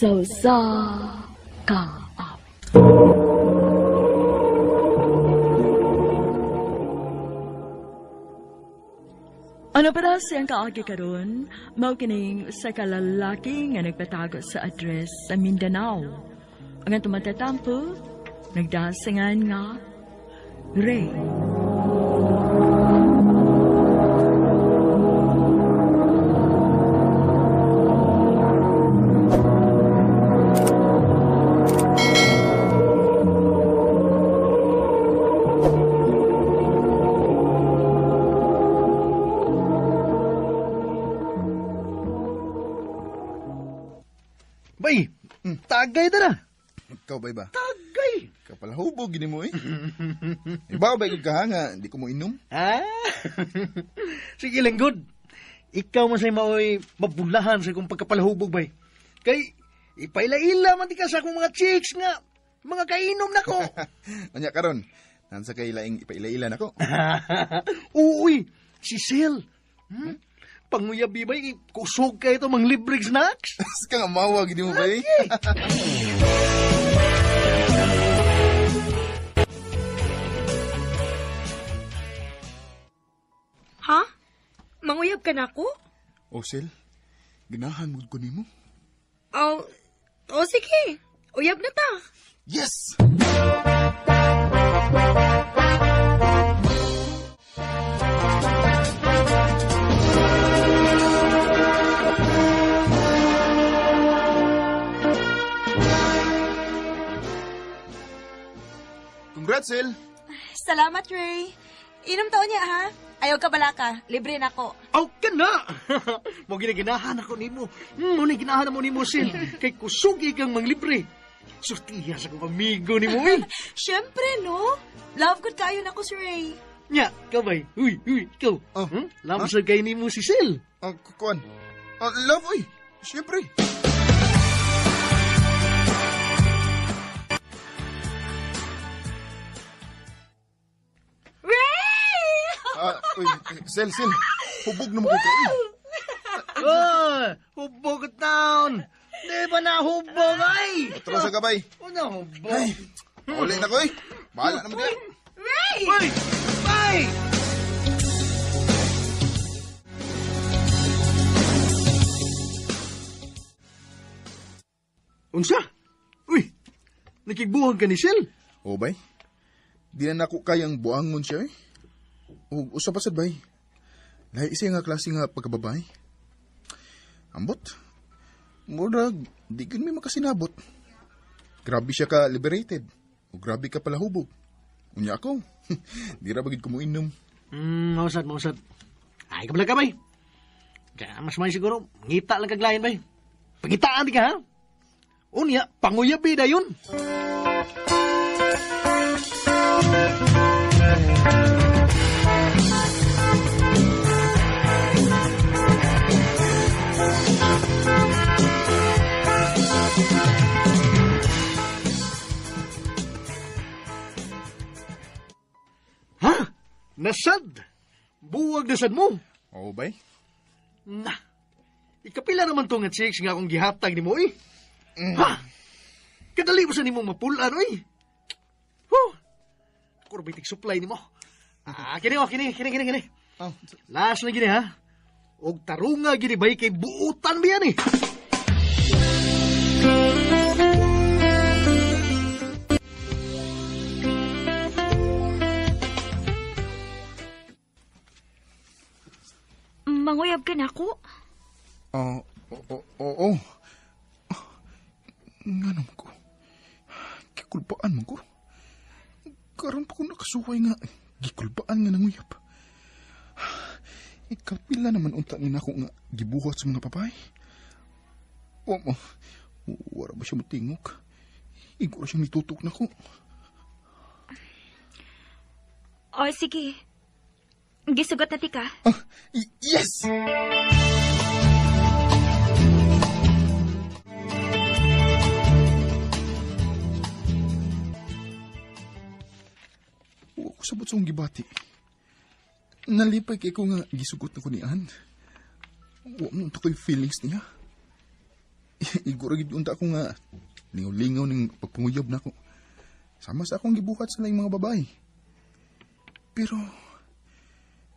Sausa ka up. Ano para siyang kaagi karon? Mao kining sa kalalaki nga nagpatago sa address sa Mindanao. Ang atong matatampo, nagdasingan nga Ray. Bay, tagay na na. Ikaw ba ba? Tagay. Kapalahubog gini mo eh. Iba ba yung kahanga? Hindi ko mo inom? Ah, sige lang, good. Ikaw man sa'yo mao'y mabulahan sa kong pagkapalahubog, bay. Kay, ipaila-ila man di ka sa akong mga chicks nga. Mga kainom na ko. Anya karon, nansa kay laing ipaila-ilan ako. Uy, si Sil. Panguyabi ba, kusog ka ito mga libreng snacks? Ska nga mawa gini mo ba eh? Ha? Manguyab ka na ako? Osel, ganahan mo ko nimo. Sige. Uyab na ta. Yes! Congrats, Sil! Salamat, Ray. Inom taon niya, ha? Ayaw ka bala ka. Libre na ko. Aw ka na! Mo ginaginahan ako nimo. Mo ni ginahan mo nimo, Sil. Kay kusugi kang manglibre. Sustiya sa kong amigo ni mo, eh. Siyempre, no? Love good kayo na ko si Ray. Nya, kabay. Uy, ikaw. Oh. Lamsag kay nimo si Sil. Kukuan. Love, oy! Siyempre! Ray! Uy, Sil. Hubog na mo kayo. Oh, hubog town. Di ba na hubog, ay? Atro sa gabay. Ano hubog? Ay, uli na ko eh. Bahala naman kayo. Ray! Uy! Ay! Unsa? Uy! Nakigbuhag ka ni Sil? O bay, di na nako kayang buangon siya eh. O usap pa sad bay. Lahi siya nga klase nga pagkababay. Ambot. Murag, di gud may makasinabot. Grabe siya ka liberated. O grabe ka pala hubog. Unya ako. Di ra bagid ko mo inom. Mausad. Ay, kabala ka, bay. Kaya mas may siguro, ngita lang kaglayan, bay. Pangitaan di ka, ha? Unya, panguyabi na yun. Ha? Nasad? Buwag nasad mo? O bay? Na, ikapila naman to nga chicks nga akong gihatag ni mo, eh. Ha? Kadali mo sa ni mo mapulan, oy. Kurbitik supply ni mo. Kini. Oh, Last na gini, ha? Og tarunga gini bay kay buutan ba yan, eh. Manguyab ka na ako? oo. Nga naman ko. Gikulbaan mo ko. Karon pa ko nakasuway nga. Gikulbaan nga nanguyap. Ikapila naman unta ni nako nga gibuhat sa mga papay. Wala ba siya matingok? Igor siyang nitutok na ko. Sige. Gisugot na ti ka. Yes! Huwag ko sabot sa akong gibati. Nalipay kay ko nga gisugot na ko ni Ann. Huwag mo ko'y feelings niya. iguragid unta ko nga lingaw-lingaw ng pagpunguyab na ko. Sama sa akong gibuhat sa laing mga babae. Pero,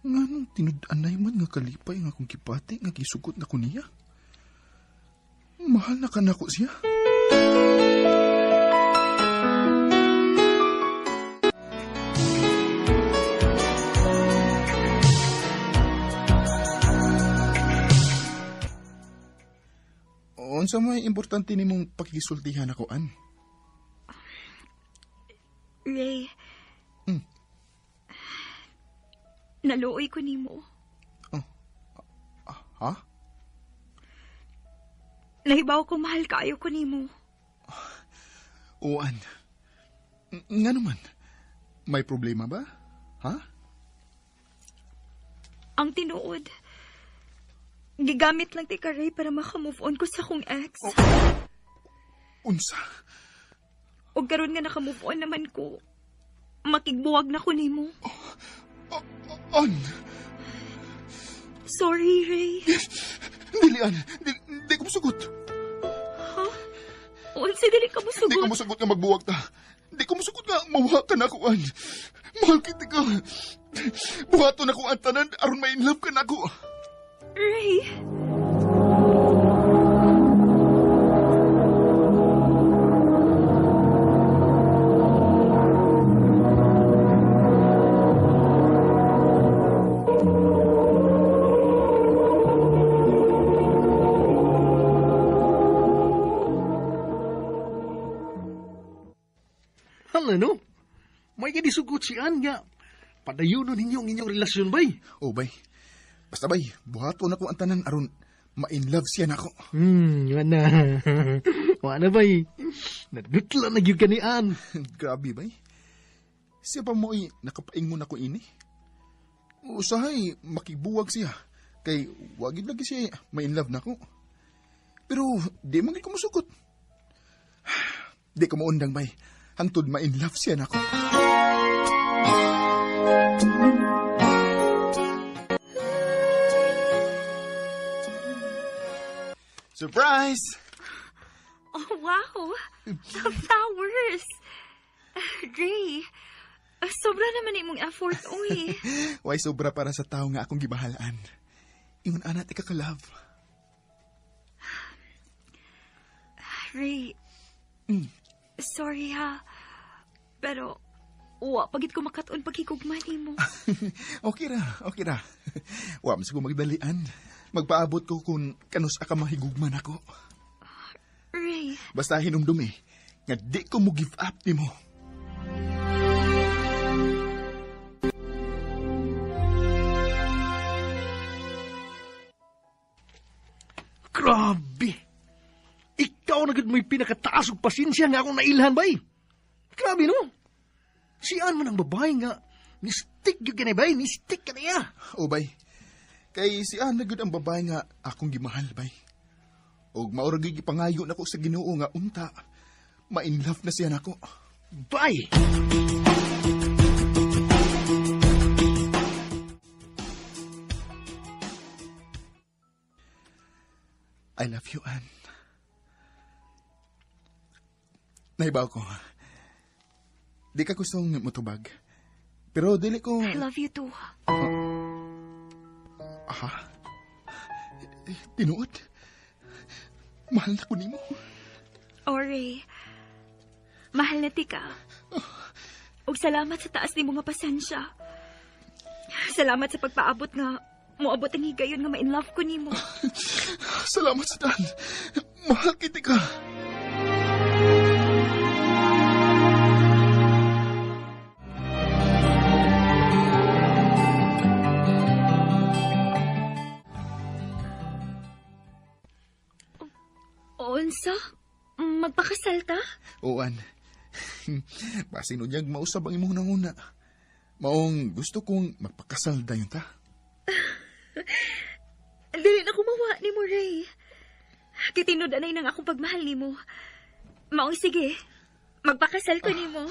nga nung tinud-anay man nga kalipay nga akong kipati nga gisugot na ko niya. Mahal na kanako siya. Unsa may importante nimong pakisultihan ako, An? Ray. Hmm. Naluoy ko nimo. Ha? Nahibaw ko mahal kaayo ko nimo. O, An. Nga naman. May problema ba? Ha? Ang tinuod. Gigamit lang ti ka, Ray, para makamove on ko sa akong ex. Unsa? O karon nga nakamove on naman ko. Makigbuwag na ko nimo. An! Sorry, Ray. Dili, An. Di ko musugot. Ha? Unsa dili ka Di ko musugot? musugot nga magbuwag ta. Di ko musugot nga mawakan ako, An. Mahal kita ka. Buhaton ako ang tanan aron may in love ka na ako. Ray. Hala, no? May ganisugot si Ann nga. Padayunon ninyo ang inyong relasyon, bay. O, bay. Basta, bay, buhaton ako ang tanan aron ma-in love siya na ako. Wala. Wala, bay. Nadutla na gyud ka ni Ann. Grabe, bay. Siya pa mo'y nakapaingon ako ini. Usahay, makibuwag siya. Kay, wagid lagi siya ma-in love na ako. Pero, di man ko musugot. Di ko maundang, bay. Hantod ma-in love siya na ako. Surprise! Oh, wow. Flowers. Ray, sobra naman imong effort, uy. Why sobra para sa tao nga akong gibahalaan. Ingon anat ika-love. Ray, sorry ha. Pero, pagit ko makatuon paghigugman mo. Okay ra. Wa man siguro magdalian. Magpaabot ko kung kanus aka mahigugman ako. Ray, Basta hinumdum nga di ko mo give up ni mo. Grabe. Ikaw na gud may pinakataas og pasensya nga akong nailhan, bay. Grabe, no? Si Ann man ang babae nga. Mistik yun ka na, bay. Mistik ka na ya. O bay, kay si Ana gud ang babae nga akong gimahal bay. Og maurag gipangayo nako sa Ginoo nga unta. Ma-in love na siya nako. Bay. I love you, Ann. Naibaw ko. Di ka gustong mutubag. Pero dili ko... I love you too. Ha? Tinuod? Mahal na ko nimo. Oh, Ray, mahal na ti ka. Ug salamat sa taas ni mo nga pasensya. Salamat sa pagpaabot nga moabot ang higayon nga ma-in love ko nimo. Salamat sa dan. Mahal kita ka. Unsa? Magpakasal ta? Oan. Pasino niyang mausab ang imong nanguna. Maong gusto kong magpakasal dayon ta. Dili na kumawa ni mo, Ray. Kitinodanay nang akong pagmahal ni mo. Maong sige, magpakasal ko ni mo.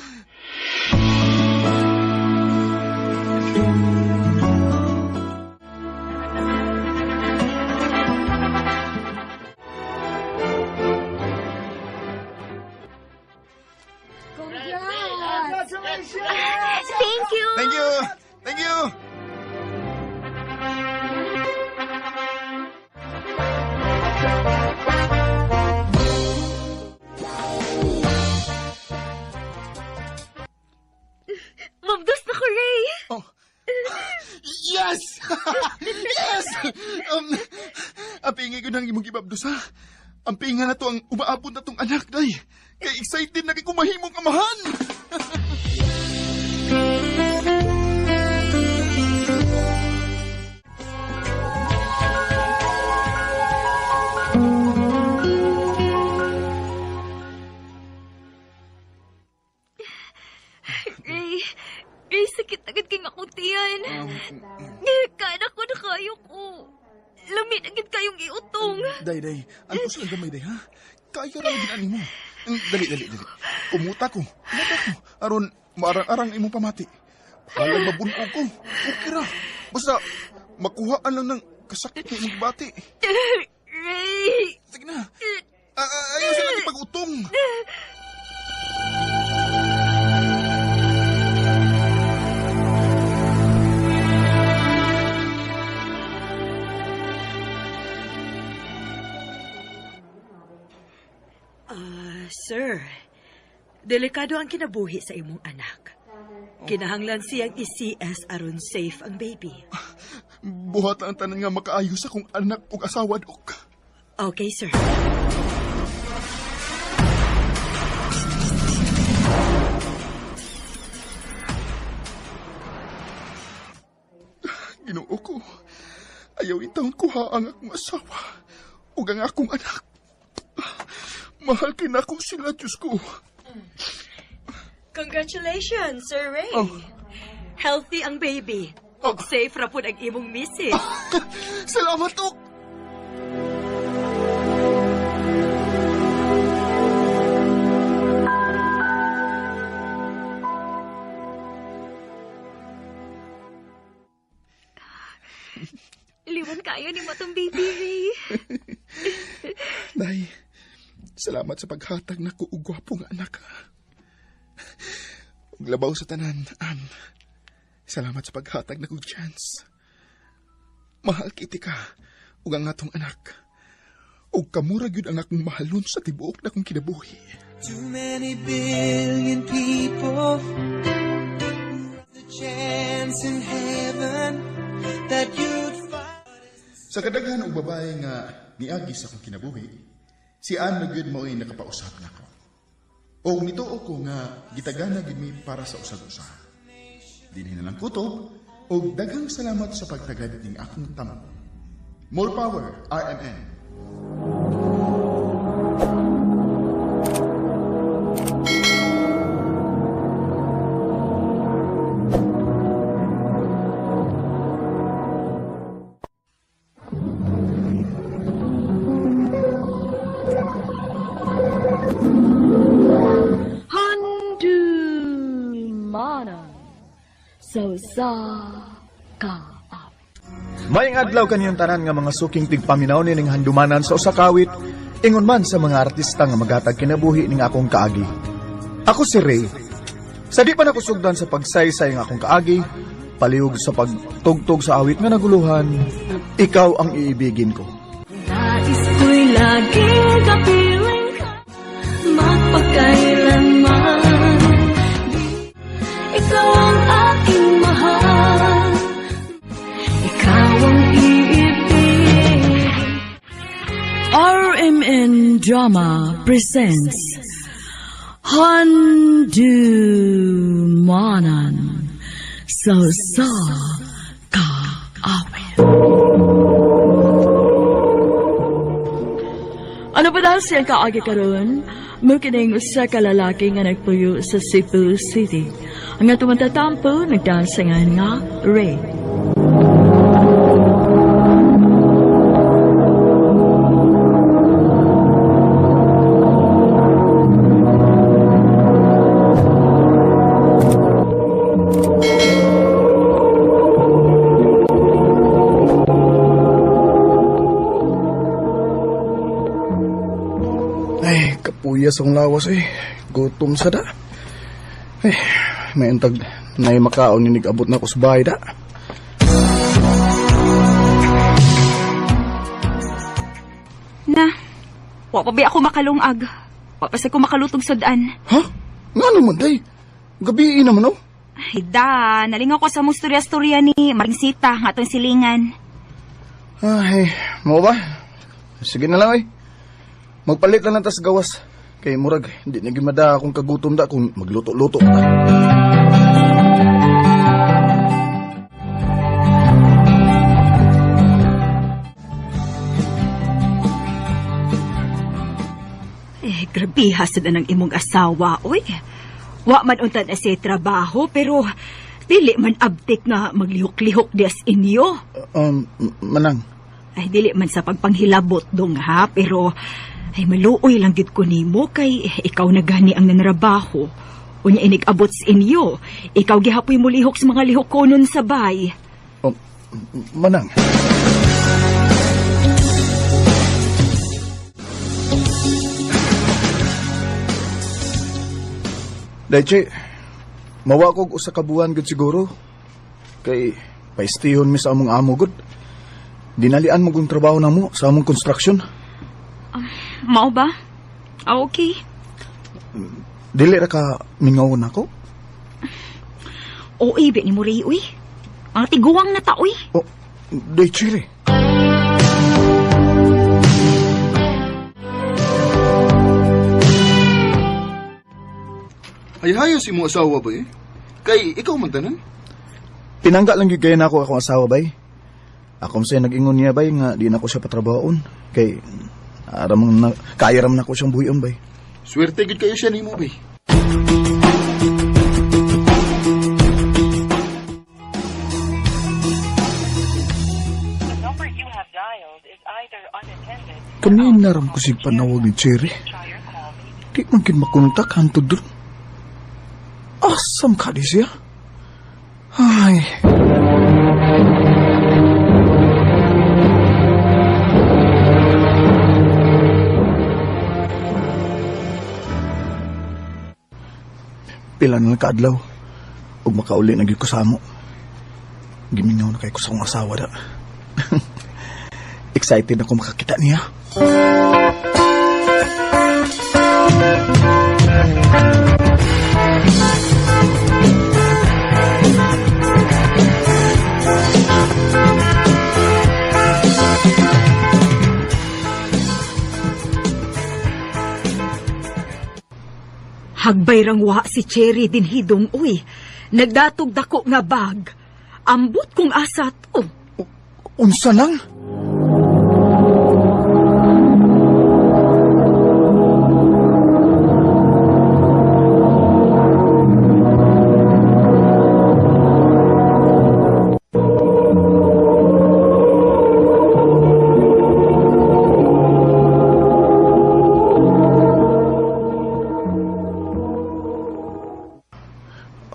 Yes! Apingay ko nang imong gibabdos, ha? Ang pinga na to ang umaabot na tong anak, day. Kay excited na kay kumahimong amahan. Ray, sakit agad kay akong tiyan. Kada ko na kayo ko. Lamit agad kayong iutong. Day. Ano sa gamay, day, ha? Kaya rin ginani mo. Dali. Kumuta ko. Aron, maarang-arang imong pamati. Palang mabunog ko. Okay ra. Basta, makuhaan lang ng kasakit ng imong bati. Ray! Sige na. Ayaw siya natin pag-utong. Sir, delikado ang kinabuhi sa imong anak. Kinahanglan siyang i-CS aron safe ang baby. Buhat ang tanan nga makaayo sa kong anak ug asawa, Dok. Okay, sir. Ginoo ko. Ayaw itang kuha ang akong asawa ug ang akong anak. Mahal kinako sila, Diyos ko. Congratulations, Sir Ray. Healthy ang baby. Ug safe ra pud ang imong misis. Salamat, Dok. Liwan kayo ni matong baby, Ray. Day, salamat sa paghatag na ko ug gwapo nga anak. Ug labaw sa tanan, salamat sa paghatag na kong chance. Mahal kiti ka ug ang atong anak. Ug kamura gyud ang akong mahalon sa tibuok na kong kinabuhi. Too many billion people, the chance in heaven that you'd find. Sa kadaghan og babae nga niagi sa akong kinabuhi, si Anne gyud mao'y nakapausap nako. O nituo ko nga gitagana gyud mi para sa usag-usa. Dinhi na lang kutob og daghang salamat sa pagtagad ning akong tamo. More power, RMN. So sa ka. Maayong adlaw kaniyong tanan nga mga suking tigpaminaw ning handumanan sa usa ka awit, ingon man sa mga artista nga maghatag kinabuhi ning akong kaagi. Ako si Ray. Sa di pa nakusugdan sa pagsaysay ng akong kaagi, palihog sa pagtugtog sa awit nga naguluhan, ikaw ang iibigin ko. Nais ko'y lagi kapiling ka, magpakailanman. Ikaw ang aking mahal, ikaw ang iibig. RMN Drama presents Handumanan sa kaawit. Ano ba daw siyang kaagi karon? Mukining usa ka lalaki nga nagpuyo sa Cebu City. Ang nga tumatatampo, nagdansingan nga Ray. Ay, kapuyas ang lawas eh. Gutom sa da. Ay, may antag na makaon ninig abot na ko sa bahay da. Na, wa pa ba ako makalungag? Wa pa sa ko makalutog sa daan. Ha? Nga naman, day. Gabi naman, oh. Hida, nalingaw ko sa mong storya-storya ni Maringsita nga atong silingan. Ay, mo ba? Sige na lang ay. Magpalit lang ng tas gawas. Kay murag, hindi na gimada akong kagutom da kung magluto-luto na. Grabe hasad na ng imong asawa, oy. Wa man untan na siya trabaho, pero dili man abtik nga maglihok-lihok dias inyo. Manang. Ay, dili man sa pagpanghilabot dong ha, pero ay maluoy lang gid ko nimo kay ikaw na gani ang nanrabaho. Unya inig-abot sa inyo, ikaw gihapoy mo lihok sa mga lihokonon sa bay. Manang. Dayche, mawa kog usa ka buwan gud siguro. Kay paistihon mi sa among amo gud. Dinalian mo kong trabaho namo sa among construction. Mao ba? Okay. Dili ra ka mingawon ako? O ibi ni mo rin, uy. Ang tiguang na ta, uy. Oh, Dayche re. Ay hayos imo asawa ba eh? Kay ikaw man tanan? Pinangga lang gyud kay nako akong asawa bay. Ako say nag-ingon niya bay nga di na ko siya patrabahoon kay aram na kaya ram na ko siyang buhion bay. Swerte gid kayo siya nimo ba? Kanina ram ko sig panawag ni Cherry. Di man gid makontak hantod dun. Asam ka di siya? Ay. Pila na lang kaadlaw. Ug makauli na gyud ko sa amo. Gimingaw na kay ko sa akong asawa da. Excited ako makakita niya. Hagbay rang wa si Cherry din hidong, uy. Nagdatog dako nga bag. Ambot kong asa to. Unsa nang?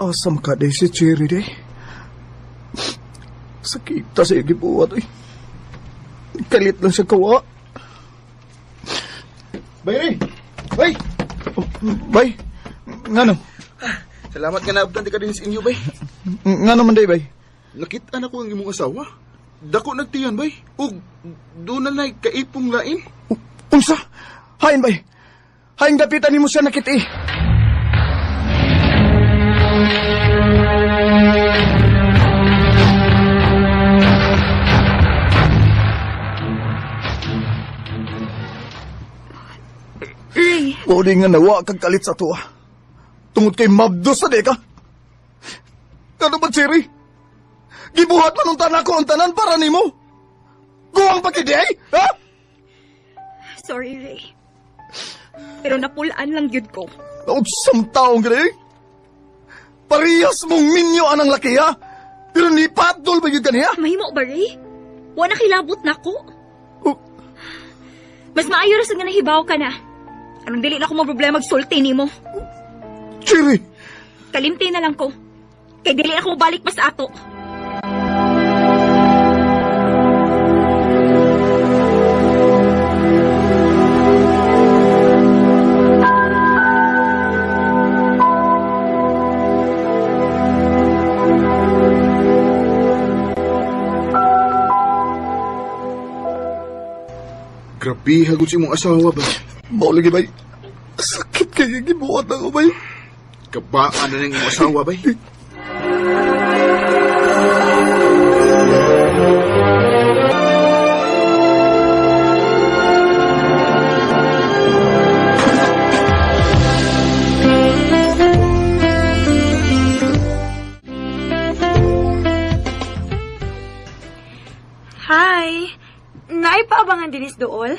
Asam ka day si Cherry day. Sakita sa igibuhat ay. Kalit lang siya kawa. Bay! Bay! Bay, ngano? Salamat nga naabtan di ka din sa inyo, bay. Ngano man day, bay? Nakita na ko ang imong asawa. Dako nagtiyan, bay. Ug doon na nay kaipong lain. Unsa? Hain, bay. Hain gapitan ni mo siya nakiti. Uli nga nawa kag kalit sa tuwa. Tungod kay mabdo sa deka. Ano ba, Cherry? Gibuhat man ang tanan ko ang tanan para nimo. Guwang pakiday, ha? Sorry, Ray. Pero napulaan lang yun ko. Naudsam taong gani. Parehas mong minyo anang laki, ha? Pero ni patdol ba yun kaniya? Mahimo ba, Ray? Wa nakilabot na ko. Oh. Mas maayo ra sa nga nahibaw ka na. Anong dili na ko mo problema magsulti ni mo. Cherry! Kalimti na lang ko. Kay dili na ko balik pa sa ato. Grabe, hagod si mong asawa, bay. Mao lagi, bay. Sakit kaya gibuhat ako, bay. Kabaan na ng imong asawa, bay. Hi. Naipaabangan dinis dool?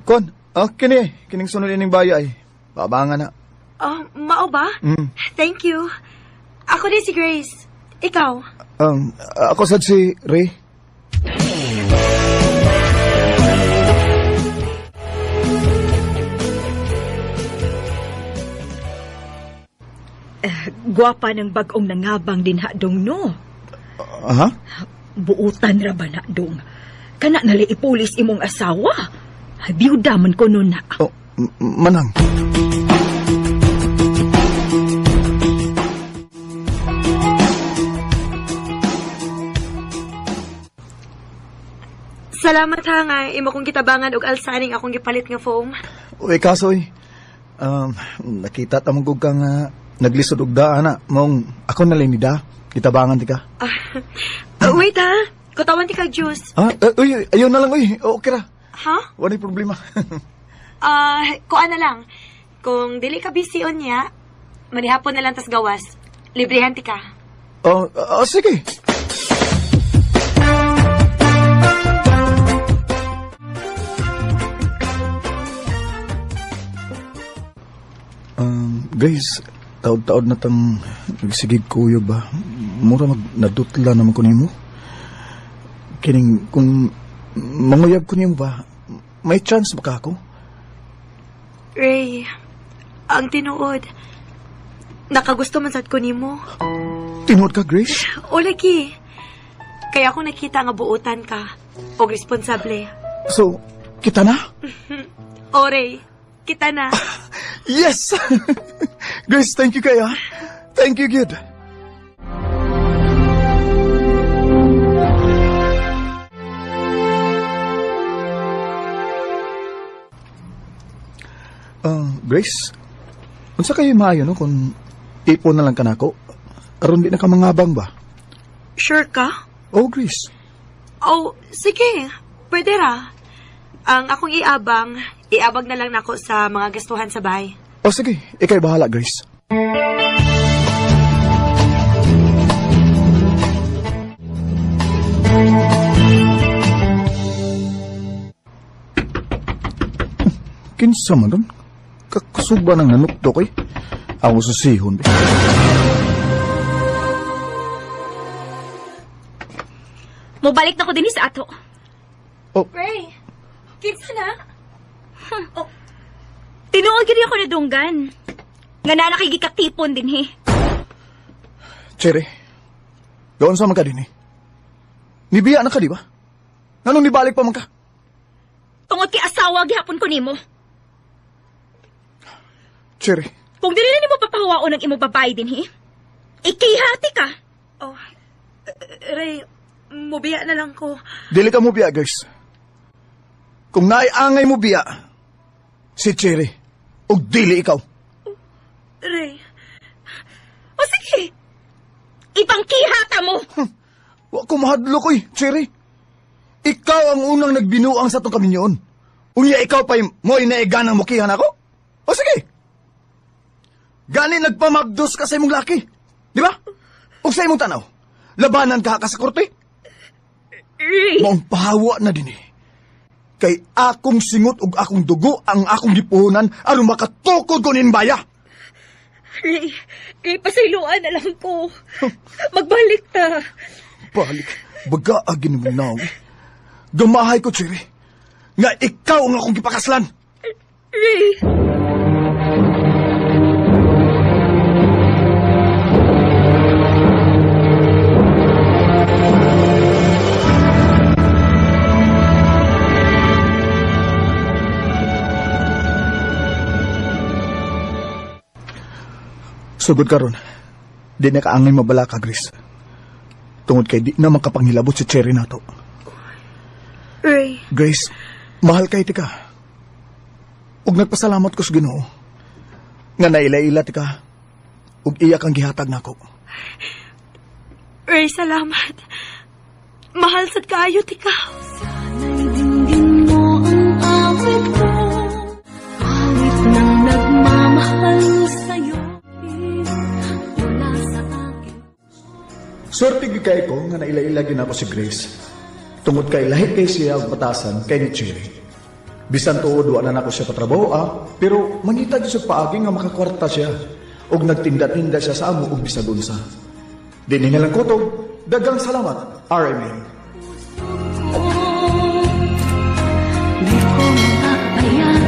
Kon, kining sunod ining baya ay. Paabangan na. Mao ba? Thank you. Ako din si Grace. Ikaw? Ako sad si Ray. Gwapa ng bagong nangabang din hadong no. Aha? Buutan ra ba na dong? Kana nali ipulis imong asawa. Biyuda man ko nun na. Oh, manang. Salamat ha nga imo kong gitabangan og alsaning akong gipalit nga foam. Uy, kasoy. Nakita tamang kong kang naglisod og daan na. Mong ako nalinida. Kitabangan ti ka. Wait ha. Kutawan ti kag juice. Uy, ayun na lang, uy. Okay ra. Ha? Wala problema. Kuan na lang. Kung dili ka busy on niya, manihapon na lang tas gawas. Librehan ti ka. Sige. Guys, taod-taod na tang nagsigig kuyo ba? Mura nadutla naman ko nimo. Kining, kung manguyab ko nimo ba, may chance ba ka ako? Ray, ang tinuod. Nakagusto man sad ko nimo. Tinuod ka, Grace? O lagi. Kaya ako nakita nga buutan ka. O responsable. So, kita na? O Ray, kita na. Yes! Grace, thank you kaya. Thank you, good. Grace, unsa kayo maayo no kung ipon na lang ka nako? Aron di na ka mangabang ba? Sure ka? Oh, Grace. Oh, sige. Pwede ra. Ang akong iabag na lang nako sa mga gastuhan sa bahay. Oh, sige. Ikay bahala, Grace. Kinsa man doon? Kakasuba ng nanukto ko'y. Ako sa sihon. Mobalik na ko din sa ato. Oh. Ray, kinsa na? Oh. Tinuod gid ako na dunggan. Nga na nakigikatipon din he. Cherry, doon sa man ka din eh. Nibiya na ka, di ba? Nanong nibalik pa man ka? Tungod kay asawa gihapon ko nimo. Cherry. Kung dili na nimo papahawaon ang imong babae din he. Ikihati ka. Oh, Ray, mubiya na lang ko. Dili ka mo biya, guys. Kung naiangay mo biya, si Cherry, o dili ikaw. Ray. O sige. Ipangkihata mo. Wa ko mahadlo ko'y, Cherry. Ikaw ang unang nagbinuang sa itong kaminyoon. Unya ikaw pa'y mo'y naiganang mukihan ako? O sige. Gani nagpamabdos ka sa imong laki. Di ba? O sa imong tanaw. Labanan ka sa korte. Ray. Maong pahawa na din eh. Kay akong singot ug akong dugo ang akong gipuhunan aron makatukod ko nin baya. Ray, pasayloan na lang ko. Magbalik ta. Balik, baga agin mo na. Gamahay ko, Cherry. Nga ikaw ang akong gipakaslan. Ray. Sugod karon, di na kaangay mabala ka, Grace. Tungod kay di na makapangilabot si Cherry nato. Ray. Grace, mahal kay tika. Ug nagpasalamat ko sa Ginoo. Nga naila-ila tika. Ug iyak ang gihatag nako. Ray, salamat. Mahal sad kaayo tika. Sana'y dinggin mo ang awit ko, awit ng nagmamahal sa'yo. Wala sa akin. Sorte gyud kay ko nga naila-ila gyud ako si Grace. Tungod kay lahi kay siya ang batasan kay ni Cherry. Bisan tuod wa na nako siya patrabaho pero mangita gyud sa paagi nga makakwarta siya og nagtinda-tinda siya sa amo og bisag unsa. Dinhi nga lang kutob, daghang salamat. RMN. Di ko maayan.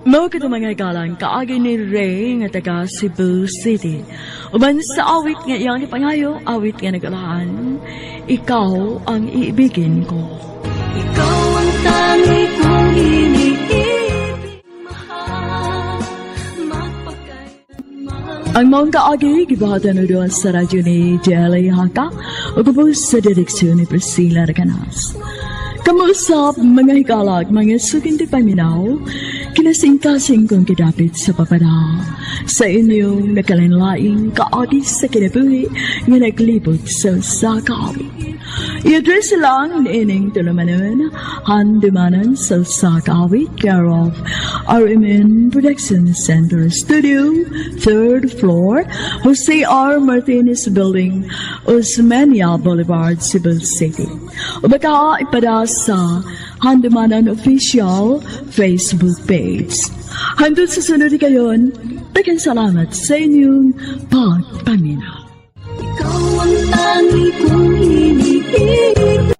Mao kita mga galang kaagi ni Ray nga taga Cebu City. Uban sa awit nga iyang ipangayo, awit nga nagalahan, ikaw ang iibigin ko. Ikaw ang tangi kong iniibig, mahal, magpagkailanman. Ang maong kaagi, gibahatan na doon sa radyo ni Jelly Haka o gubos sa direksyon ni Priscilla Reganas. Kamusap mga hikalag, mga sukinti paminaw, kinasingkasing kong kidapit sa papada sa inyong nakalinlaing kaagi sa kinabuhi nga naglibot sa sakawit. I-address lang ni ining tulumanon, handumanan sa sakawit, care of RMN Production Center Studio, 3rd floor, Jose R. Martinez Building, Osmeña Boulevard, Cebu City. O baka ipada sa Handumanan Official Facebook page. Handun sa sunod kayon, daghang salamat sa inyong pagpangina. Ikaw ang tangi kong iniibig.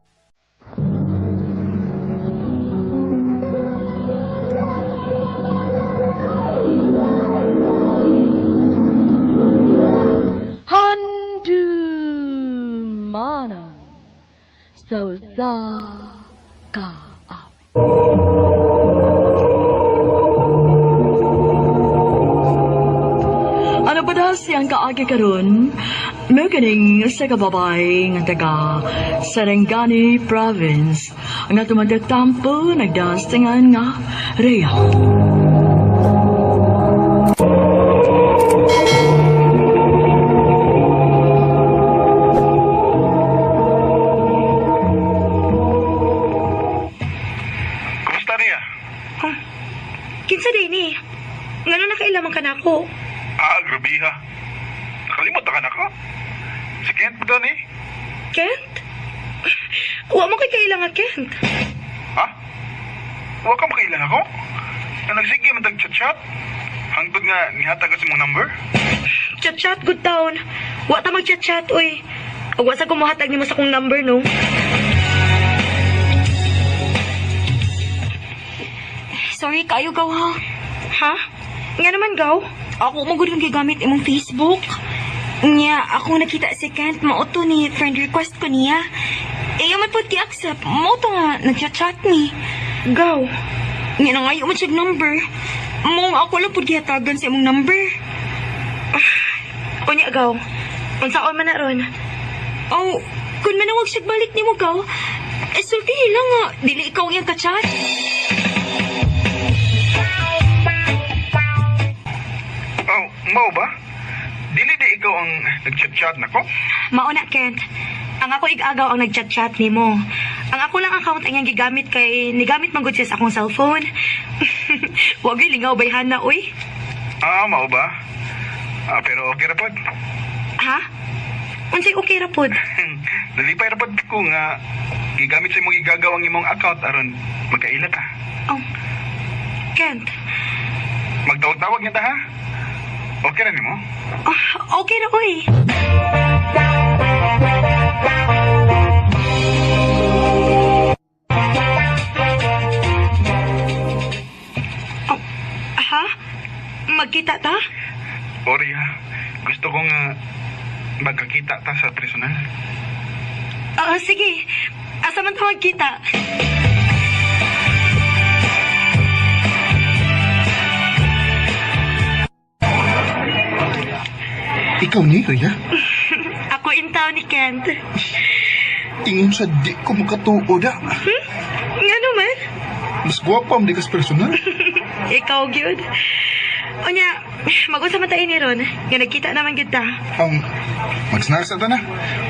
Handumanan sa sakawit. Ano ba daw siyang kaagi karon? May kaning sa kababay nga taga Sarangani Province nga tumagtampo nagdasingan nga Rhea. Kumusta Rhea? Kinsa din eh. Ngano nakailaman ka na ako? Grabe ha. Nakalimot na ka na ka. Si Kent ba doon eh? Kent? Huwag mo kay kailangan, Kent. Ha? Huwag ka makailan ako? Na nagsige man tag-chat-chat? Hangtod nga nihatag kasi mong number? Chat-chat, good town. Huwag ta mag-chat-chat, oy. Huwag wasa kumuhatag ni mo sa kong number, no? Sorry, kayo gaw ha. Ha? Nga naman, gaw? Ako magod kong gigamit imong Facebook. Nya, ako nakita si Kent, mauto ni friend request ko niya. Yaman po ki-accept, mauto nga, nag-chat ni. Gaw? Nya, nangayo mo siya number. Mong ako lang po gihatagan sa imong number. Kunya, gaw? Unsaon man na ron? Oh, kung manawag siya balik ni mo, gaw, sulti lang nga, dili ikaw yung ka-chat. Oh, mau ba? Dili di ikaw ang nag-chat-chat na ko? Mauna, Kent. Ang ako igagaw ang nag-chat-chat ni mo. Ang ako lang account ang gigamit kay nigamit man gud siya sa akong cellphone. Wag gyud lingaw bayhan na, uy. Mau ba? Pero okay ra pod. Ha? Unsay okay ra pod? Nalipay ra pod ko nga gigamit sa imong igagaw ang imong account aron magkaila ta. Oh. Kent. Magtawag-tawag niya ta ha? Okay na nimo? Okay na, uy. Ha? Magkita ta? Ori ha. Gusto ko nga magkakita ta sa personal. Sige. Asa man ta magkita? Ikaw ni, Rhea? Ako intaw ni Kent. Ingon sa di ko makatuod Nga naman? Mas gwapa ang di kas personal. Ikaw, gyud. Unya, mag-usap man tayo ni Ron. Nga nagkita naman kita. Mag-snacks na ta na.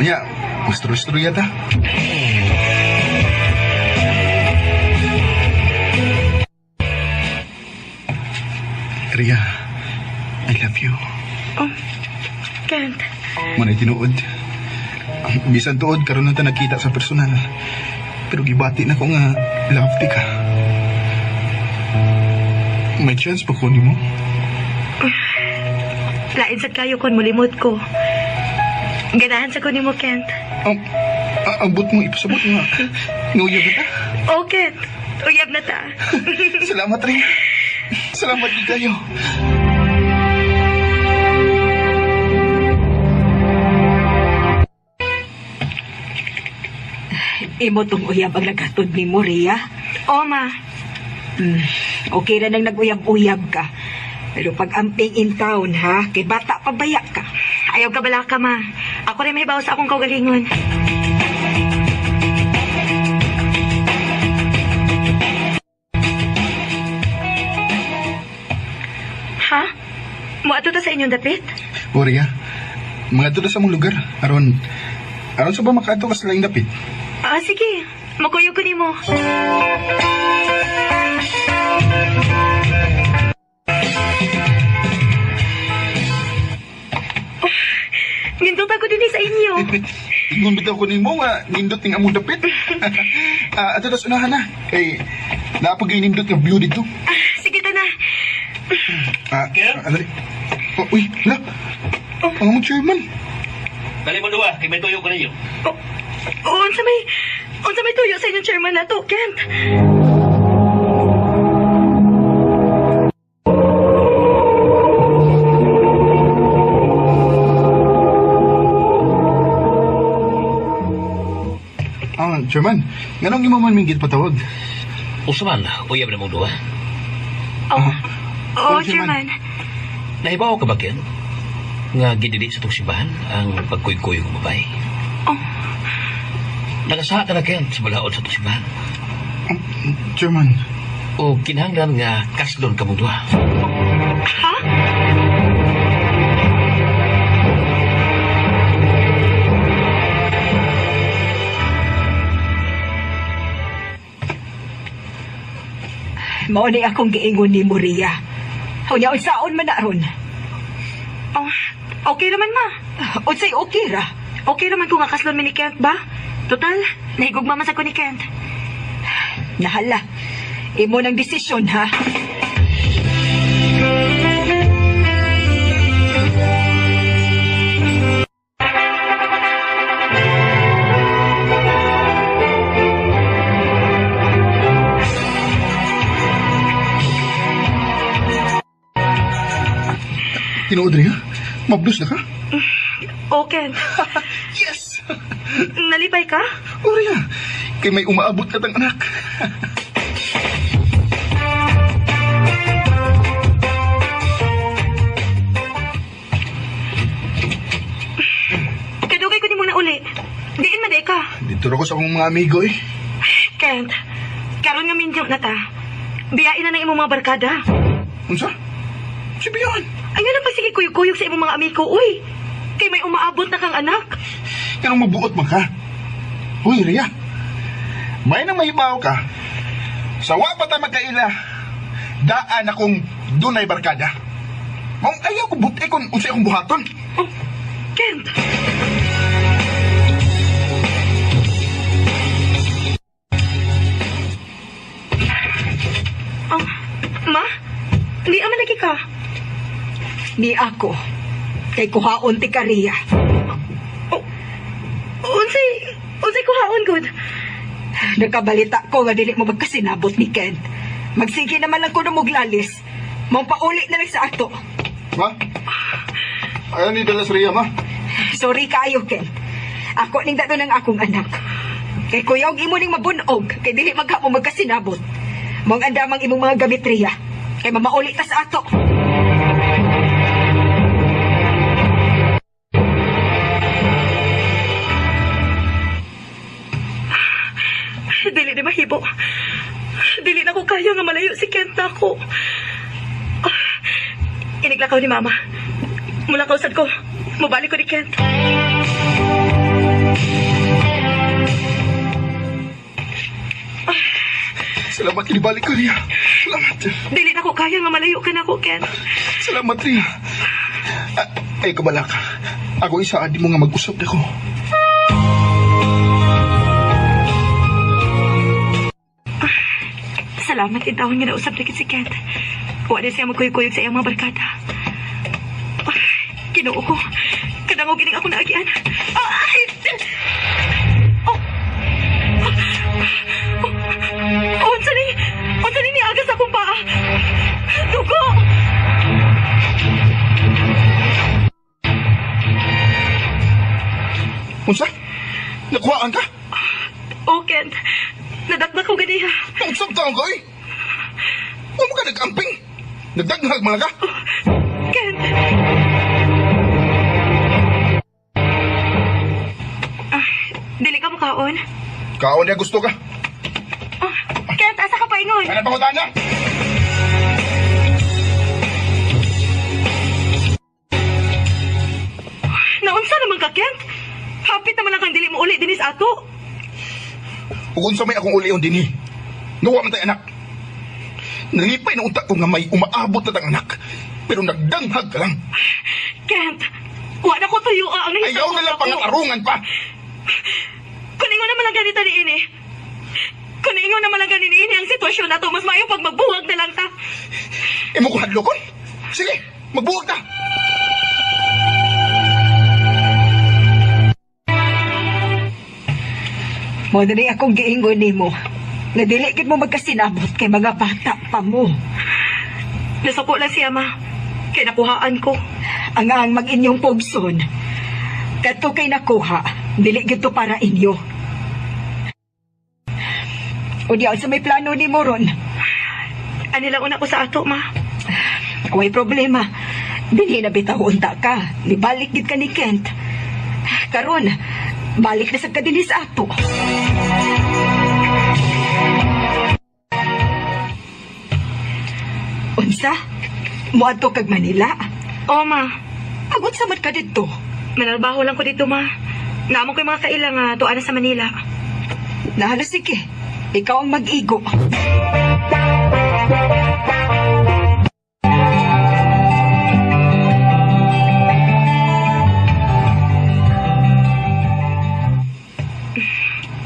Unya, mustro-stro yata. Ria, I love you. Oh, Kent. Manay tinuod. Bisan tuod, karon lang ta nakita sa personal. Pero gibati na ko nga, love ti ka. May chance pa ko ni mo? Lain sa kayo kon mulimot ko. Ganahan sa ko ni mo, Kent. Ang but mo, ipasabot nga. Nuyab na ta? Oh, Kent. Uyab na ta. Salamat, Ria. Salamat din kayo. Imo tong uyab ang nagkatod ni Moria. Oo, ma. Okay na nang nag-uyab-uyab ka. Pero pag amping in town, ha? Kay bata pa baya ka. Ayaw ka bala ka, ma. Ako rin may bawas sa akong kaugalingon. Ha? Muato ta sa inyong dapit? O, Ria, mga to sa mong lugar. Aron sa ba makato ka sa laing dapit? Sige. Makuyog ko ni mo. Nindot ako din sa inyo. Ingon bitaw ko nimo nga nindot ning among dapit. Ato tas unahan na. Kay napagay nindot nga view dito. Sige ta na. Alay. Uy, la. Ang among chairman. Dali mo duwa, kay may tuyo ko ninyo. Unsa may tuyo sa inyong chairman na to, Kent? Chairman, nganong imo man minggit patawag? Usaman, uyab na mong duwa. Chairman. Nahibaw ka ba, Ken? Nga gidili sa itong simbahan ang pagkuy-kuy ng babae. Nagasaha ka na, Ken, sa balaod sa itong simbahan. Chairman. O kinahanglan nga kaslon ka mong duwa. Ha? Mao ni akong giingon ni Moria. Unya unsaon man na ron? Okay naman, ma. Unsay okay ra? Okay naman kung akaslon mi ni Kent ba? Total, nahigugma man sa ko ni Kent. Nahala. Imo ng desisyon, ha? Tinuod, Ria? Mabdos na ka? Kent. Yes! Nalipay ka? O, Ria, kay may umaabot ka tang anak. Kadugay ko ni muna uli. Diin maday ka. Dito ako sa akong mga amigo eh. Kent, karon nga minjok na ta. Biyain na imong mga barkada. Unsa? Si Bian. Ayun na pa sige kuyog-kuyog sa imong mga amigo, uy. Kay may umaabot na kang anak. Kanong mabuot man ka. Uy, Ria. May nang mahibaw ka. Sa wa pa ta magkaila, daan akong dunay barkada. Mong ayaw ko buti kung unsa akong buhaton. Kent. Ma? Di aman lagi ka? Ni ako. Kay kuhaon ti Karia. Unsay kuhaon gud? Nakabalita ko nga dili mo magkasinabot ni Kent. Magsige naman lang ko na muglalis. Mong pauli na lang sa ato. Ma? Ayaw ni Dalas Ria, ma? Sorry kaayo, Kent. Ako ning dato ng akong anak. Kay kuyaw imo ning mabunog. Kay dili mo magkasinabot. Mong andamang imong mga gamit, Ria. Kay mamauli ta sa ato. Dili na mahibo. Dili na ko kaya nga malayo si Kent ako. lakaw ni Mama. Mula kausad ko, mabalik ko ni Kent. Salamat kinibalik ko, Ria. Salamat. Dili na ko kaya nga malayo ka na ko, Kent. Salamat, Ria. Ay, kabalak. Ako isa, di mo nga mag-usap na ko. Salamat in taon nga nausap na si Kent. Huwag na siya magkuyog-kuyog sa iyang mga barkada. Ginoo ko. Kadangog ining ako naagian. Ay! Unsa ni agas akong paa? Dugo! Unsa? Nakuhaan ka? Oh, Kent. Nadakdak ko ganiha. Unsang taong ka, eh? Huwag mo ka nag-amping. Nagdaghag mga ka. Kent. Dili ka mukaon? Kaon niya gusto ka. Kent, asa ka paingon? Ano pangutan niya? Naunsa naman ka, Kent? Hapit naman lang kang dili mo uli dinis ato. Kung sa may akong uliyon din, eh. Nawa man tayo anak. Nalipay na unta ko nga may umaabot na tang anak. Pero nagdanghag ka lang. Kent, wala ko tuyo ang nahita Ayaw na lang pangatarungan pa. Kung ingon naman lang ganito ni ini. Kung ingon naman lang ganito ni ini ang sitwasyon na to, mas maayong pag magbuwag na lang ta. Imo ko hadlokon? Sige, magbuwag na. Mo na rin akong giingon ni mo. Na dili gid mo magkasinabot kay mga bata pa mo. Nasuko lang siya, ma. Kaya nakuhaan ko. Ang mag-inyong pugson. Kadto kay nakuha, dili gid to para inyo. O diyan sa may plano ni mo ron. Anilang una ko sa ato, ma. Way problema. Dili na bitaw unta ka. Nibalik gid ka ni Kent. Karon, balik na sa kadinis ato. Unsa? Muadto kag Manila? Oo, ma. Agot sa mat ka dito. Manalbaho lang ko dito, ma. Naamon ko yung mga kailang tuan na sa Manila. Nahala, sige. Ikaw ang mag-igo.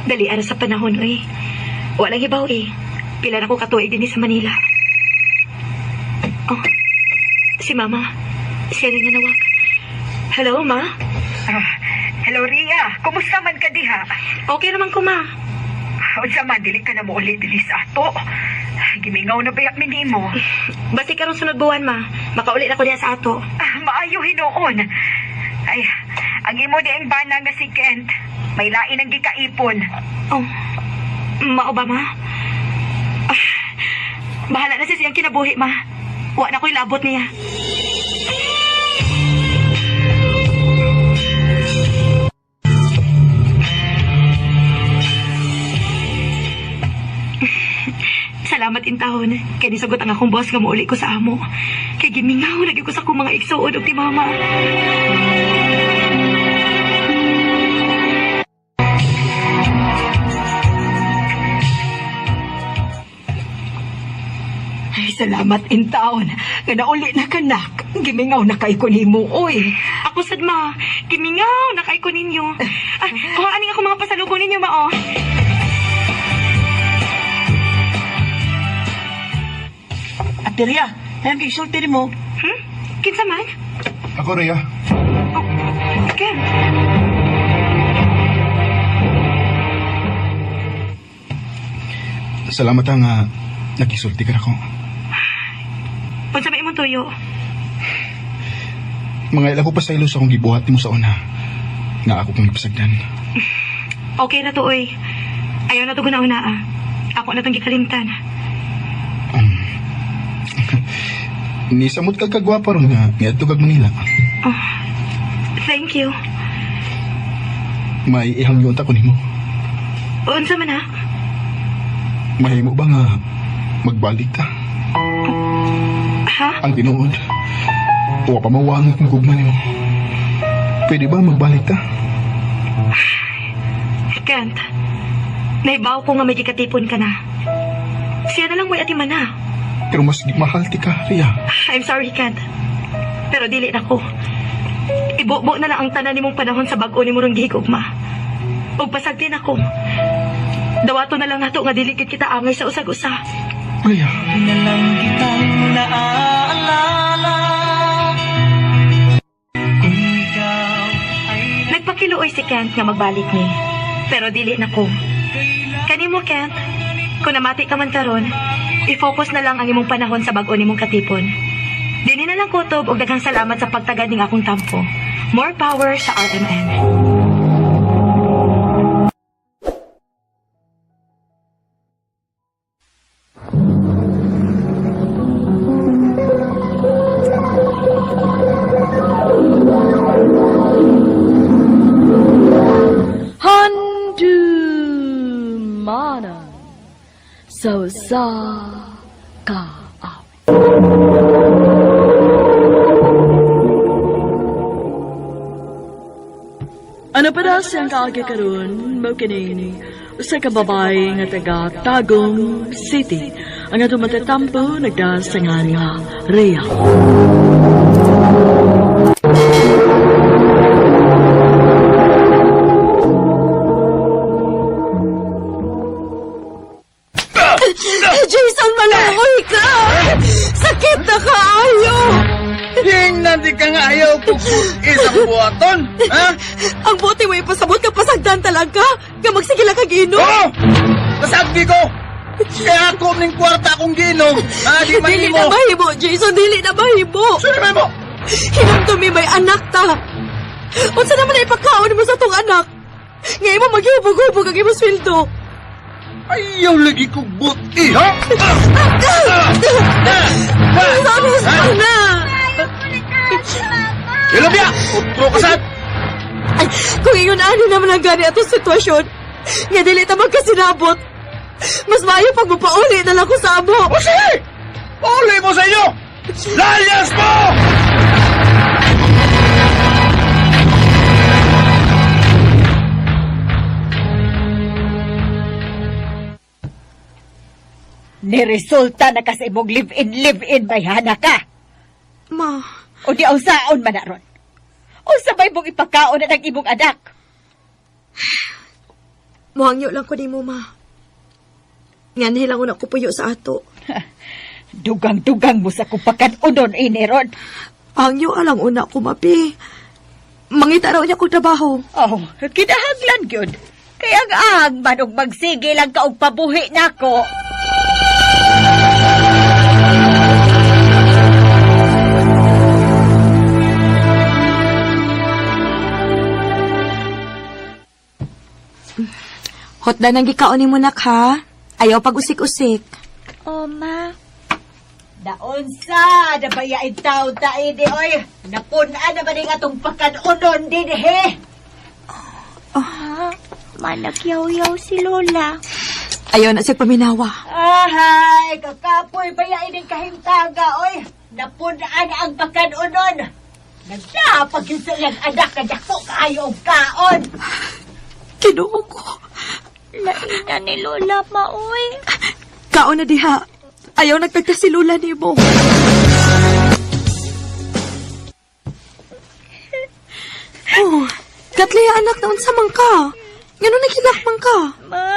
Dali ara sa panahon, eh. Walang ibaw, eh. Pila na ko katuig din sa Manila. Oh, si Mama. Siya rin nga nawag. Hello, Ma? Hello, Ria. Kumusta man ka diha? Okay naman ko, Ma. Unsa man, dili ka na mo ulit dinis ato. Gimingaw na bayak minimo. Basi karong sunod buwan, Ma. Makaulit ako diya sa ato. Maayo hinoon. Ay, ang imo di ang bana nga si Kent. May lain ang gikaipon. Oh, mao ba, Ma? Bahala na siya siyang kinabuhi, Ma. Wa na ko'y labot niya. Salamat in taon. Kaya nisugot ang akong boss nga muuli ko sa amo. Kaya gimingaw lagi ko sa akong mga igsuod og ti Mama. Ay, salamat in taon. Nga nauli na kanak. Gimingaw na kay ko nimo, oy. Ako sad, Ma. Gimingaw na kay ko ninyo. Kuhaan nga ako mga pasalubong ninyo, Ma, oh. Ate Ria, ayang kisulti mo. Kinsa man? Ako, Ria. Ken. Salamat ang nagisulti ka na ko. Unsa may imong tuyo? Mga ila ko pa sa ilos akong gibuhat mo sa una. Nga ako kong ipasagdan. Okay na to, oy. Ayaw na to guna-una, ah. Ako na itong gikalimtan. Nisamot ka kagwapa ron nga. Nga ito kag Manila. Oh, thank you. May ihangyon ta ko nimo. Unsa man, ha? Mahimo ba nga magbalik ta? Ha? Ang tinuod. Wa pa mawang kong gugman mo. Pwede ba magbalik ta? Kent, naibaw ko nga may gikatipon ka na. Siya na lang mo'y atiman na. Pero mas mahal ti ka, Rhea. I'm sorry, Kent. Pero dili na ko. Ibubo na lang ang tanan nimong panahon sa bag-o ni murong gihigugma. Ug pasagtin ako. Dawato na lang nato nga dili gid kita angay sa usag-usa. Rhea. Na lang kitang naaalala. Kung ikaw ay Nagpakiluoy si Kent nga magbalik ni. Pero dili na ko. Kanimo, Kent, kung namati ka man karon, i-focus na lang ang imong panahon sa bag-o nimong katipon. Dini na lang kutob og daghang salamat sa pagtagad ning akong tampo. More power sa RMN. Mana so sa ka aw. Ano para siyang kaagi karon mo kining usa ka babae nga taga Tagum City ang atong matatampo nagdasangan nga Rhea. Jason, malangoy ka! Sakit na kaayo! Hingnan di ka nga ayaw kukut isang buhaton, ha? Ang buti mo ipasabot ka pasagdan talaga! Nga magsigila ka ginom! Oo! Kasagdi ko! Kaya ako ning kwarta akong ginom, ha? Di Dili mahimo! na mahimo, Jason! Dili na mahimo! Sino mahimo? Hinamdumi may anak ta! Unsa naman na ipakaon mo sa tong anak? Ngayon mo maghihubog-hubog ang imong sweldo! Ayaw lagi kong buti, ha? Sabos mo na! Ilabya! Utro ka sad! Ay, kung iyon ani naman ang gani atong sitwasyon, nga dili ta magkasinabot, mas maayo pag mapauli na lang ko sa amo. O sige! Pauli mo sa inyo! Layas mo! Niresulta na kasi mong live-in, bayhana ka. Ma. O di ausaon man na ron. O sabay mong ipakaon na ng imong anak. Muhangyo lang ko di mo, ma. Nga nilang una ko puyo sa ato. Dugang-dugang mo sa kupakan unon, Ron. Hangyo alang una ko, mapi. Mangita raw niya kong trabaho. Oh, kinahanglan yun. Kaya ang manong magsige lang ka og pabuhi na ko. Hotda nang gikaon mo nak ha. Ayaw pag-usik-usik. Oh, ma. Daon sa, nabayain tao tayo di, oy. Napunaan na ba rin atong pakanunon din, he? Ma, managyaw-yaw si Lola. Ayaw na siya paminawa. Ahay, kakapoy bayain ng kahimtaga, oy. Napunaan ang pakanunon. Nagdapag yun sa iyang anak na dako kayo ang kaon. Kinuo ko. Laina ni Lola, maoy. Kaon na diha. Ayaw nagtagta si Lula ni mo. Oh, Katlaya anak na unsa man ka. Ngano nagkilakman ka? Ma,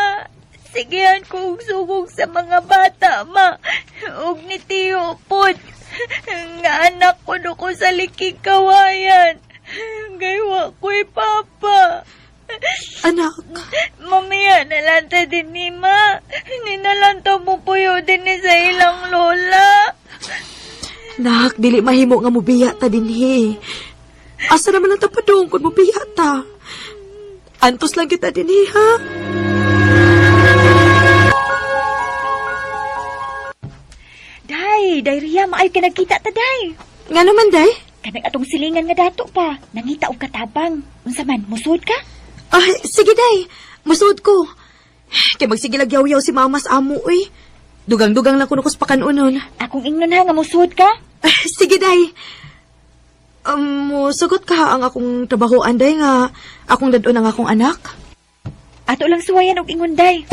sigihan ko og sugog sa mga bata, ma. Og ni Tiyo pod. Nga anak ko no ko sa likig kawayan. Gaywa ko'y papa. Anak. Mamaya nalanta din ni ma. Ninalanta mo puyo din ni sa ilang lola. Nak, dili mahimo nga mubiya ta dinhi. Asa naman ang tapadong kung mubiya ta? Antos lang kita dinhi, ha? Day, Ria, maay ka nagkita ta, day. Nga naman, day? Kanang atong silingan nga dato pa. Nangita og katabang. Unsa man, musud ka? Ay, sige, day. Musod ko. Kaya magsige lagyaw-yaw si mamas amo, eh. Dugang-dugang lang kuno ko sa pakanunon. Akong ingnon ha, nga musud ka? Ay, sige, day. Musugot ka ang akong trabahoan, day nga. Akong dadon ang akong anak. Ato lang suwayan og ingon, day.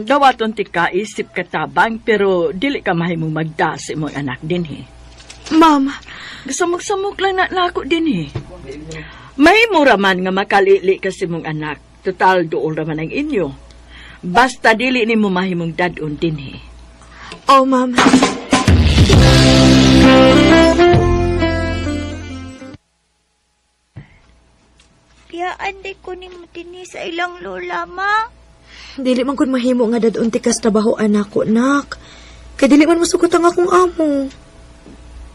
Dawaton ti ka isip ka tabang pero dili ka mahimong magdas imong anak din he. Ma'am. Gasamok-samok lang na ako din he. Mahimo raman nga makalili ka si mong anak. Total dool raman ang inyo. Basta dili ni mo mahimong dadon din he. Oh, ma'am. Kaya anday ko ni matini sa ilang lola, ma. Dili man kun mahimo nga dadon ti kas trabahoan ako, nak. Kay dili man musugot ang akong amo.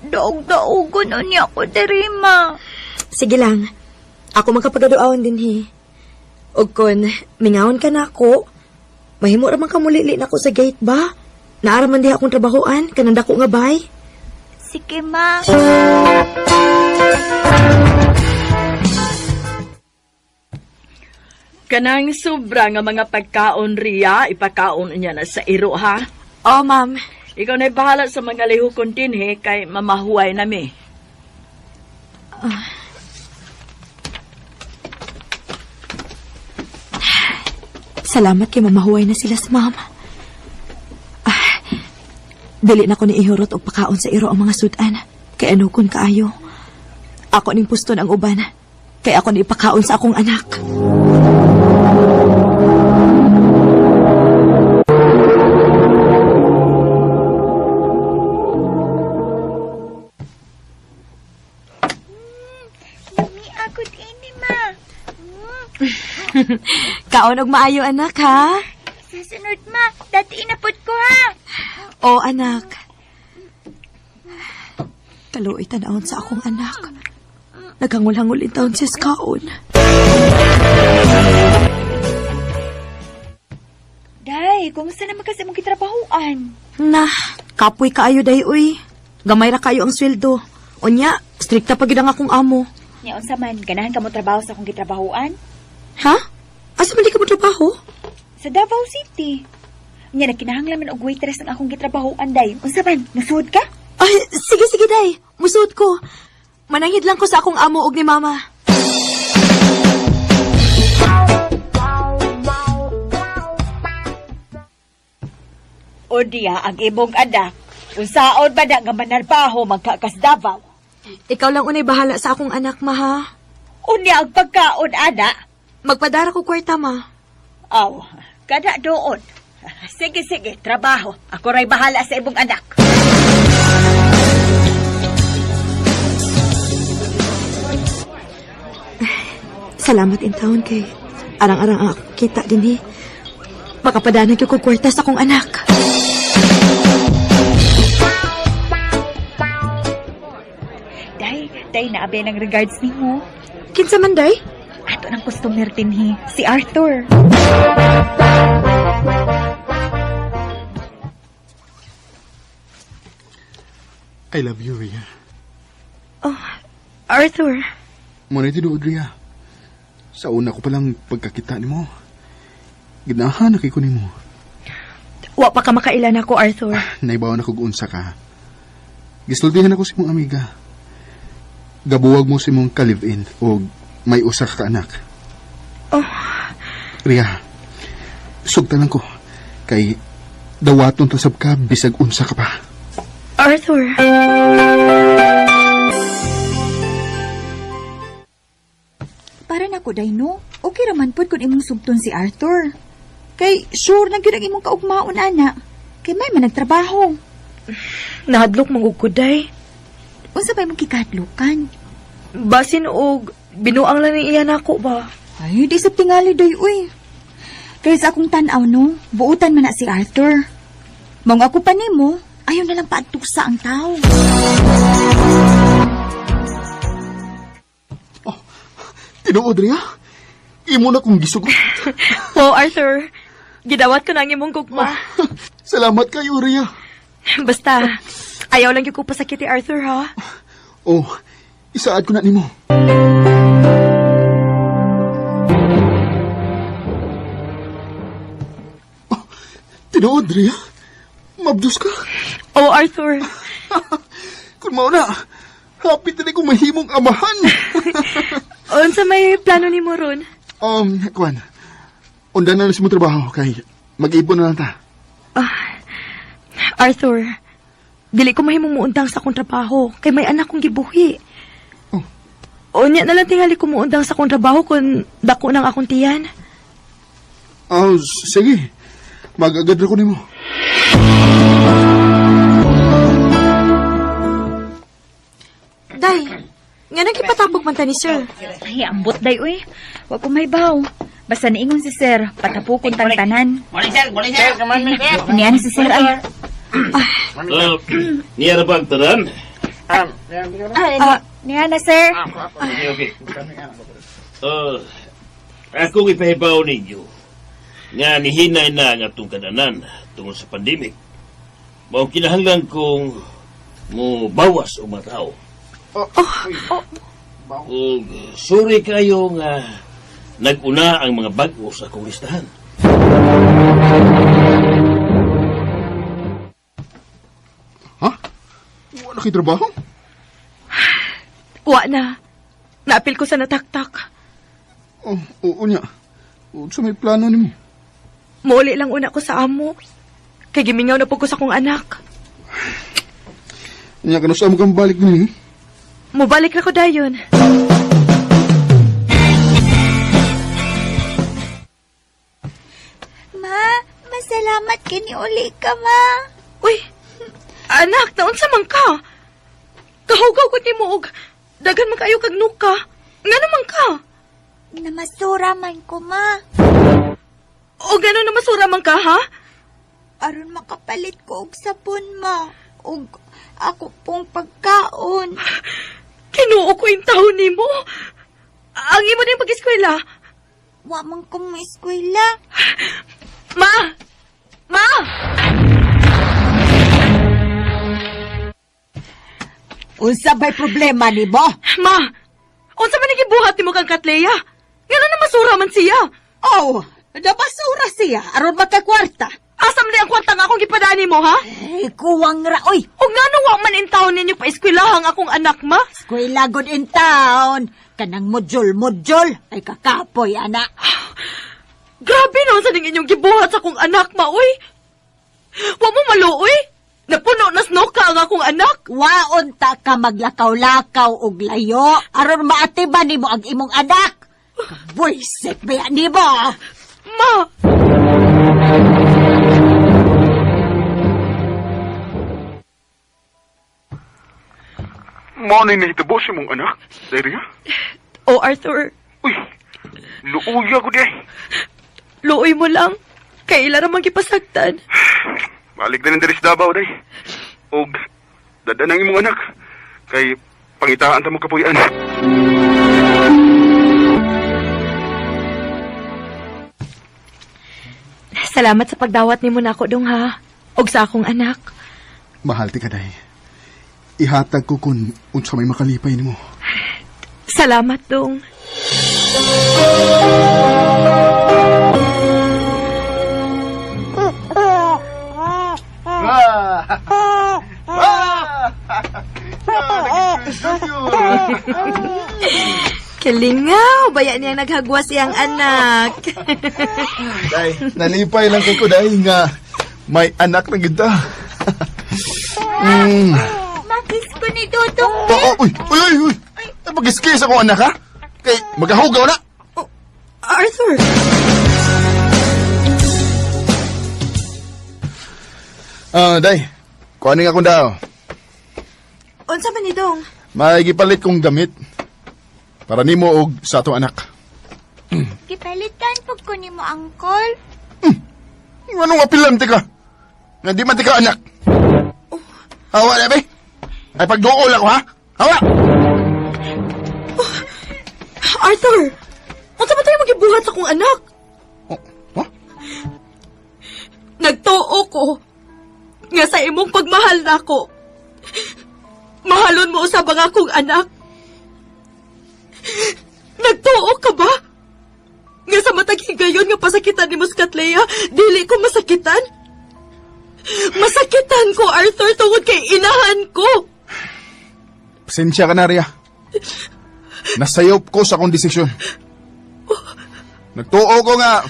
Daog-daogon niya ako, diri, ma. Sige lang. Ako magkapagaduawan din, he. Og kun mingawon ka na ako, mahimo ra man ka mulili na ako sa gate ba? Naara man di akong trabahoan, kanang dako nga bay. Sige, ma. Kanang sobra nga mga pagkaon riya, ipakaon niya na sa iro, ha? Oh, ma'am. Ikaw na'y bahala sa mga lihukon din, he, kay mamahuay nami. Salamat kay mamahuway na sila sa mama. Dili na ko ni ihurot og pakaon sa iro ang mga sudan. Kay anukon kaayo. Ako ning puston ang uban. Kay ako ni ipakaon sa akong anak. Kaon og maayo, anak, ha? Sa sunod, ma. Dati inapod ko, ha? O, anak. Kaluoy tanawon sa akong anak. Naghangol-hangol in taon sis kaon. Day, kumusta naman kasi mong kitrabahuan? Kapoy kaayo, day, uy. Gamay ra kayo ang sweldo. Unya, strikta pa gid ang akong amo. Nya unsa man, ganahan ka mo trabaho sa akong kitrabahuan? Ha? Asa man di ka mo trabaho? Sa Davao City. Nya nagkinahanglan man og waitress ang akong gitrabahuan, day. Unsa man, musud ka? Ay, sige, day. Musuot ko. Mananghid lang ko sa akong amo og ni mama. O diya, ang imong anak. Unsaon ba na nga manarbaho magkakas Davao? Ikaw lang unay bahala sa akong anak, ma, ha? Unya ang pagkaon, ana. Magpadara ko kwarta, ma. Aw, kada doon. Sige, trabaho. Ako ray bahala sa imong anak. Salamat in taon kay arang-arang ang akong kita din, Makapadana ko kwarta sa akong anak. Day, naabe ng regards ni mo. Kinsa man, day? Ato ng customer din, si Arthur. I love you, Rhea. Oh, Arthur. Muna ito doon, Rhea. Sa una ko palang pagkakita ni mo. Ginahan na kay ko ni mo. Wa pa ka makailan ako, Arthur. Naibawan ako unsa ka. Gisultihan ako si mong amiga. Gabuwag mo si mong ka-live-in o may usa ka anak. Oh. Rhea, sugtanan ko. Kay dawaton tasab ka bisag unsa ka pa. Arthur. Para na ko, day, no? Okay raman po kung imong sugton si Arthur. Kay, sure na gyud ang imong kaugmaon, ana. Kay may man nagtrabaho. Nahadlok mong ugod, day. Unsa ba imong kikadlukan? Basin og binuang lang ni iyan ako ba? Ay, di sa tingali, day, uy. Kaya sa akong tanaw, no? Buutan man na si Arthur. Mong ako pa nimo, ayaw na lang paadtuksa ang tao. Tinuod, Rhea? Imo na kong gisugot. Oh, Arthur. Gidawat ko na ang imong gugma. Salamat kayo, Rhea. Basta, ayaw lang yung ko pasakiti, Arthur, ha? Oh, isaad ko na nimo. Tinuod, Rhea. Mabdus ka? Oh, Arthur. Kung mao na, hapit na kong mahimong amahan. Unsa may plano ni mo ron? Kwan, undan na sa mo trabaho, kay mag-ibon na lang ta. Arthur, dili ko mahimong muundang sa akong trabaho, kay may anak kong gibuhi. Unya na lang tingali ko muundang sa akong trabaho kung dako ng akong tiyan. Sige. Mag-agad ko nimo. Day, nga nagipatapok man ta ni sir. Ay, ambot day, uy. Wa ko may baw. Basta niingon si sir, patapukon tang tanan. Morning, sir. Morning, sir. Niyan si sir, ay. Niya na ba ang tanan? Niyan na, sir. Okay. Akong ipahibaw ninyo nga nihinay na ang atong kananan tungkol sa pandemic. Mao kinahanglan kong mo bawas o matao. Sorry kayo nga nag-una ang mga bago sa akong listahan. Wala kay trabaho? Wa na. Naapil ko sa nataktak. Oo niya. Sa may plano nimo? Muli lang una ko sa amo. Kay gimingaw na po ko sa akong anak. Niya ka na sa mo kang balik nini? Mubalik na ko dayon. Ma, masalamat kini uli ka, ma. Uy, anak, naunsa man ka? Kahugaw ko ni mo og dagan man kayo kag nuka. Nga naman ka? Namasura man ko, ma. O gano'n na masura man ka, ha? Aron makapalit ko og sabon, ma. Og ako pong pagkaon. Kinuo ko yung taon ni mo. Ang imo na yung pag-eskwela. Wa man kong eskwela. Ma! Ma! Unsa ba'y problema ni mo? Ma! Unsa man nagibuhat ni mo kang Katleya? Ngano na masura man siya? Oh, nabasura siya. Aron magkakwarta. Asam na ang kwarta nga akong gipadani mo, ha? Kuwang ra, oy. O nga nung wa man in taon ninyo pa eskwelahang akong anak, ma? Eskwela good in town. Kanang modyol ay kakapoy, anak. Grabe no, sa inyong gibuhat sa akong anak, ma, uy. Wa mo maluoy. Napuno na snoka ang akong anak. Waon ta ka maglakaw-lakaw og layo. Aron maatiban nimo ang imong anak. Buisit ba ni mo? Ma! Mo na nahitabo si mong anak, Daria? Oh, Arthur. Uy, luuya ko di. Luoy mo lang. Kaila ramang kipasagtan. Balik na ng diri sa Davao, day. Og, dadanang imong anak. Kay, pangitaan ta mo kapuyan. Salamat sa pagdawat ni mo na ako dong, ha? Og sa akong anak. Mahal ti ka, day. Ihatag ko kung unsa may makalipay nimo. Salamat dong. Kalingaw, baya niyang naghagwa siyang anak. Day, nalipay lang kay ko, day, nga may anak na ganda. Makis ko ni Dudong. Uy! Napag-iskis akong anak, ha? Kay, magahugaw na. Arthur! Day, kuhanin akong daw. Unsa man ni Dong? May gipalit kong gamit. Para nimo og sa atong anak. Kipalitan pag ko ni mo, Uncle. Anong apilam, tika? Nga di man tika anak. Hawa na, be? Ay pagduol ako, ha? Hawa! Arthur! Unsa man tayo magibuhat sa akong anak? Nagtuo ko nga sa imong pagmahal nako. Mahalon mo usab ang akong anak. Nagtuo ka ba? Nga sa matag higayon nga pasakitan ni Muscatleya, dili ko masakitan? Masakitan ko, Arthur, tungod kay inahan ko. Pasensya ka na, Rhea. Nasayop ko sa akong desisyon. Nagtuo ko nga,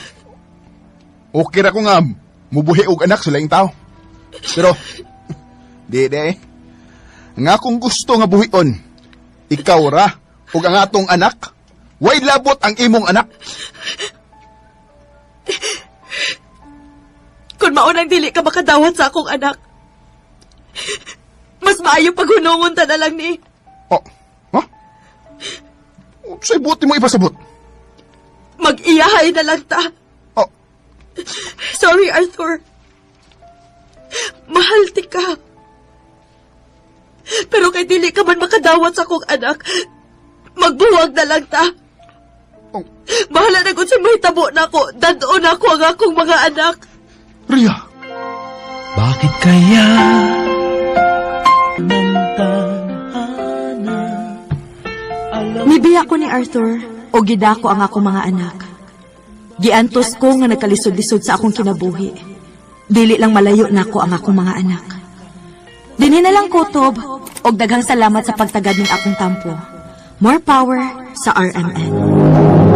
okay ra ko nga, mubuhi og anak sa laing tao. Pero, di. Ang akong gusto nga buhion, ikaw ra, ug ang atong anak, way labot ang imong anak. Kung maunang dili ka makadawat sa akong anak, mas maayo paghunungon ta na lang ni. Oh, ha? Sa'y buti mo ipasabot. Mag-iyahay na lang ta. Oh. Sorry, Arthur. Mahal ti ka. Pero kay dili ka man makadawat sa akong anak, magbuwag na lang ta. Oh. Bahala na kung sa mahitabo na ako, dadon ako ang akong mga anak. Rhea! Bakit kaya ng tadhana Nibiya ko ni Arthur o gida ko ang akong mga anak. Giantos ko nga nagkalisod-lisod sa akong kinabuhi. Dili lang malayo na ako ang akong mga anak. Dinhi na lang kutob og daghang salamat sa pagtagad ning akong tampo. More power sa RMN.